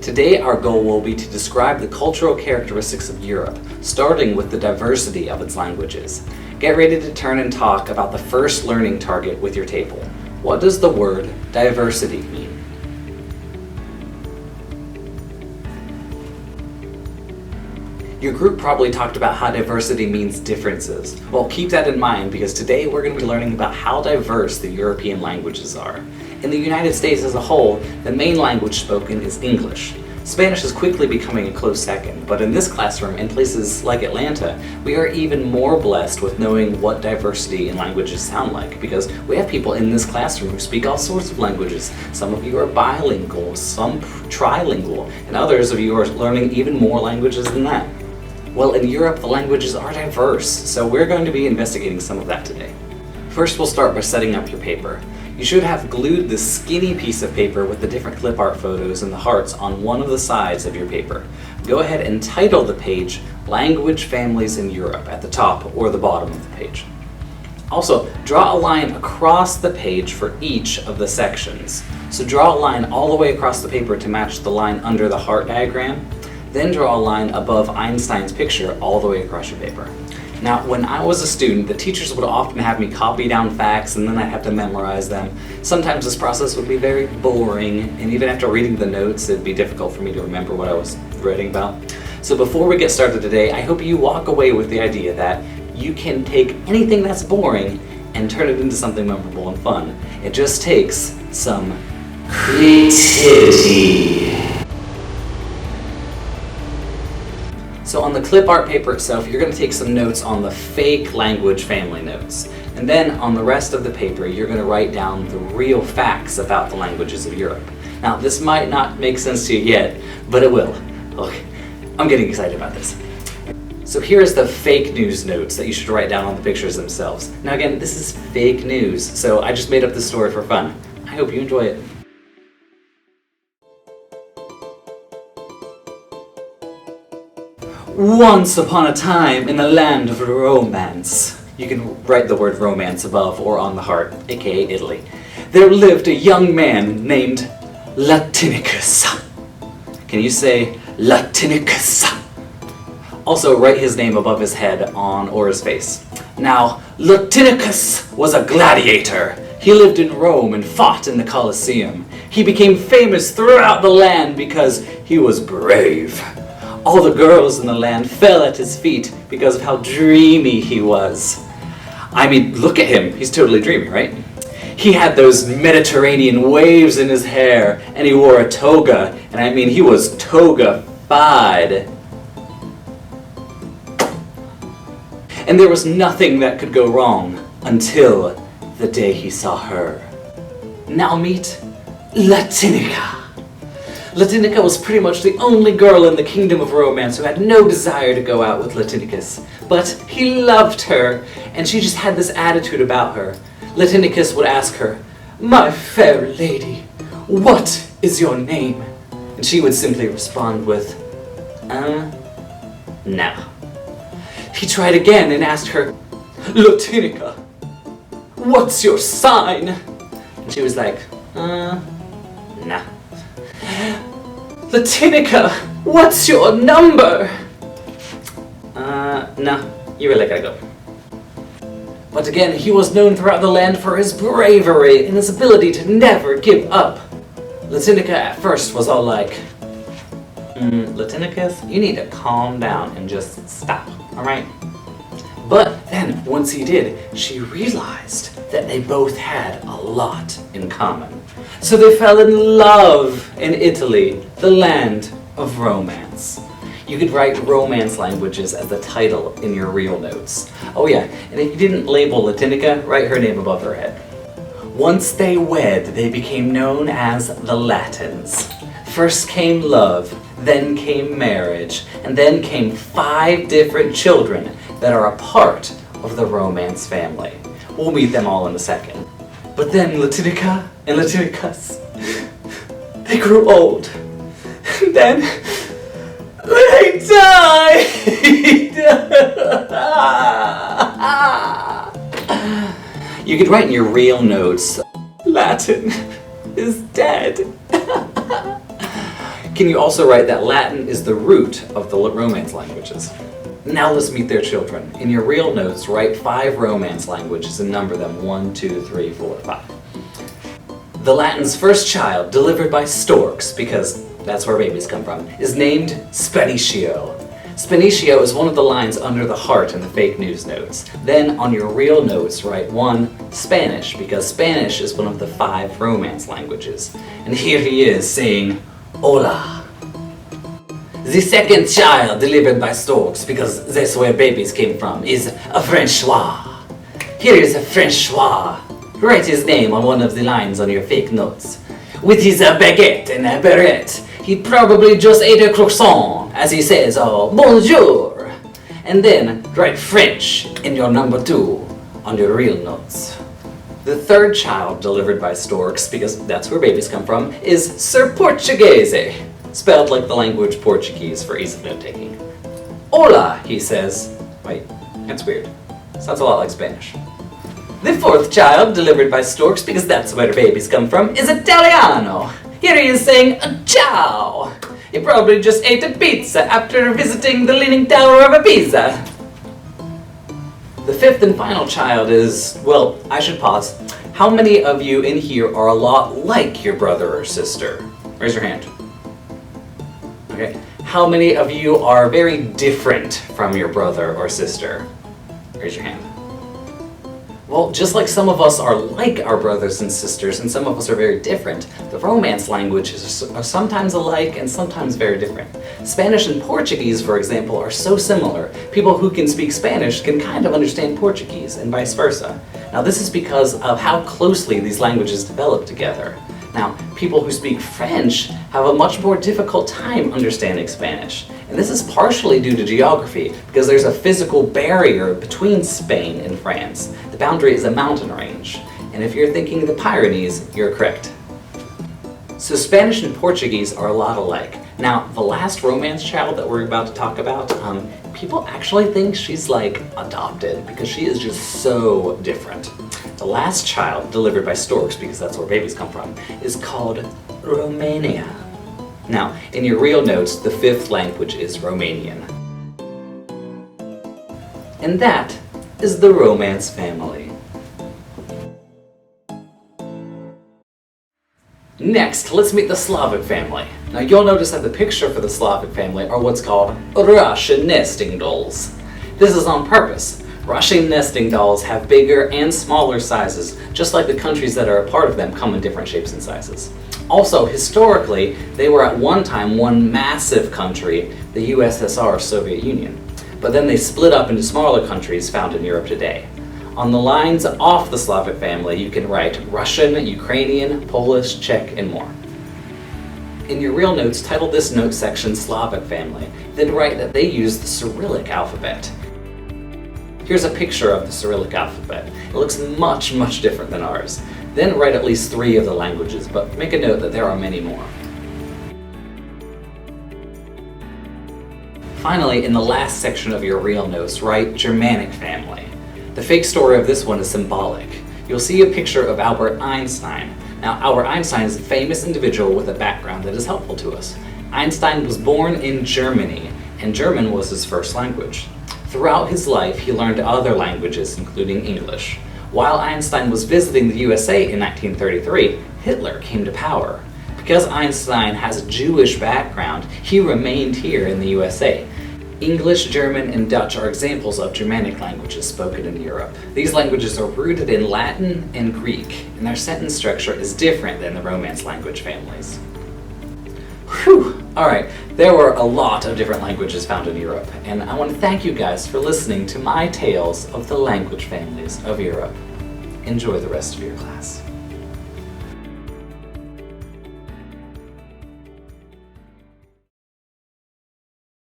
Today our goal will be to describe the cultural characteristics of Europe, starting with the diversity of its languages. Get ready to turn and talk about the first learning target with your table. What does the word diversity mean? Your group probably talked about how diversity means differences. Well, keep that in mind because today we're going to be learning about how diverse the European languages are. In the United States as a whole, the main language spoken is English. Spanish is quickly becoming a close second, but in this classroom, in places like Atlanta, we are even more blessed with knowing what diversity in languages sound like, because we have people in this classroom who speak all sorts of languages. Some of you are bilingual, some trilingual, and others of you are learning even more languages than that. Well, in Europe, the languages are diverse, so we're going to be investigating some of that today. First, we'll start by setting up your paper. You should have glued this skinny piece of paper with the different clip art photos and the hearts on one of the sides of your paper. Go ahead and title the page Language Families in Europe at the top or the bottom of the page. Also, draw a line across the page for each of the sections. So draw a line all the way across the paper to match the line under the heart diagram. Then draw a line above Einstein's picture all the way across your paper. Now, when I was a student, the teachers would often have me copy down facts and then I'd have to memorize them. Sometimes this process would be very boring, and even after reading the notes, it'd be difficult for me to remember what I was writing about. So before we get started today, I hope you walk away with the idea that you can take anything that's boring and turn it into something memorable and fun. It just takes some creativity. So on the clip art paper itself, you're going to take some notes on the fake language family notes. And then on the rest of the paper, you're going to write down the real facts about the languages of Europe. Now, this might not make sense to you yet, but it will. Look, I'm getting excited about this. So here's the fake news notes that you should write down on the pictures themselves. Now again, this is fake news, so I just made up this story for fun. I hope you enjoy it. Once upon a time in the land of romance. You can write the word romance above or on the heart, aka Italy. There lived a young man named Latinicus. Can you say Latinicus? Also write his name above his head on or his face. Now, Latinicus was a gladiator. He lived in Rome and fought in the Colosseum. He became famous throughout the land because he was brave. All the girls in the land fell at his feet because of how dreamy he was. I mean, look at him. He's totally dreamy, right? He had those Mediterranean waves in his hair, and he wore a toga, and I mean, he was toga-fied. And there was nothing that could go wrong until the day he saw her. Now meet Latinica. Latinica was pretty much the only girl in the kingdom of romance who had no desire to go out with Latinicus. But he loved her, and she just had this attitude about her. Latinicus would ask her, "My fair lady, what is your name?" And she would simply respond with, no. He tried again and asked her, "Latinica, what's your sign?" And she was like, nah. "Latinica, what's your number?" No, you really gotta go. But again, he was known throughout the land for his bravery and his ability to never give up. Latinica at first was all like, Latinicus, you need to calm down and just stop, alright? But then, once he did, she realized that they both had a lot in common. So they fell in love in Italy, the land of romance. You could write romance languages as the title in your real notes. Oh yeah, and if you didn't label Latinica, write her name above her head. Once they wed, they became known as the Latins. First came love, then came marriage, and then came 5 different children that are a part of the romance family. We'll meet them all in a second. But then Latinica and Latinicus, they grew old. And then they died. You could write in your real notes, Latin is dead. Can you also write that Latin is the root of the Romance languages? Now let's meet their children. In your real notes, write 5 Romance languages and number them 1, 2, 3, 4, 5. The Latin's first child, delivered by storks, because that's where babies come from, is named Spanicio. Spanicio is one of the lines under the heart in the fake news notes. Then, on your real notes, write 1, Spanish, because Spanish is one of the 5 Romance languages. And here he is saying, Hola. The second child, delivered by storks, because that's where babies came from, is a Francois. Here is a Francois. Write his name on one of the lines on your fake notes. With his baguette and a beret, he probably just ate a croissant, as he says, oh, bonjour. And then write French in your number 2 on your real notes. The third child, delivered by storks, because that's where babies come from, is Sir Portuguese, spelled like the language Portuguese for ease of note-taking. Hola, he says. Wait, that's weird. Sounds a lot like Spanish. The fourth child, delivered by storks, because that's where babies come from, is Italiano. Here he is saying, ciao. He probably just ate a pizza after visiting the Leaning Tower of Pisa. The fifth and final child is, well, I should pause. How many of you in here are a lot like your brother or sister? Raise your hand. Okay. How many of you are very different from your brother or sister? Raise your hand. Well, just like some of us are like our brothers and sisters, and some of us are very different, the Romance languages are sometimes alike and sometimes very different. Spanish and Portuguese, for example, are so similar. People who can speak Spanish can kind of understand Portuguese, and vice versa. Now, this is because of how closely these languages develop together. Now, people who speak French have a much more difficult time understanding Spanish. And this is partially due to geography, because there's a physical barrier between Spain and France. The boundary is a mountain range. And if you're thinking the Pyrenees, you're correct. So Spanish and Portuguese are a lot alike. Now, the last Romance child that we're about to talk about, people actually think she's like adopted, because she is just so different. The last child, delivered by storks, because that's where babies come from, is called Romania. Now, in your real notes, the fifth language is Romanian. And that is the Romance family. Next, let's meet the Slavic family. Now, you'll notice that the picture for the Slavic family are what's called Russian nesting dolls. This is on purpose. Russian nesting dolls have bigger and smaller sizes, just like the countries that are a part of them come in different shapes and sizes. Also, historically, they were at one time one massive country, the USSR, Soviet Union. But then they split up into smaller countries found in Europe today. On the lines off the Slavic family, you can write Russian, Ukrainian, Polish, Czech, and more. In your real notes, title this note section Slavic family, then write that they use the Cyrillic alphabet. Here's a picture of the Cyrillic alphabet. It looks much, much different than ours. Then write at least 3 of the languages, but make a note that there are many more. Finally, in the last section of your real notes, write Germanic family. The fake story of this one is symbolic. You'll see a picture of Albert Einstein. Now, Albert Einstein is a famous individual with a background that is helpful to us. Einstein was born in Germany, and German was his first language. Throughout his life, he learned other languages, including English. While Einstein was visiting the USA in 1933, Hitler came to power. Because Einstein has a Jewish background, he remained here in the USA. English, German, and Dutch are examples of Germanic languages spoken in Europe. These languages are rooted in Latin and Greek, and their sentence structure is different than the Romance language families. Whew! Alright, there were a lot of different languages found in Europe, and I want to thank you guys for listening to my tales of the language families of Europe. Enjoy the rest of your class.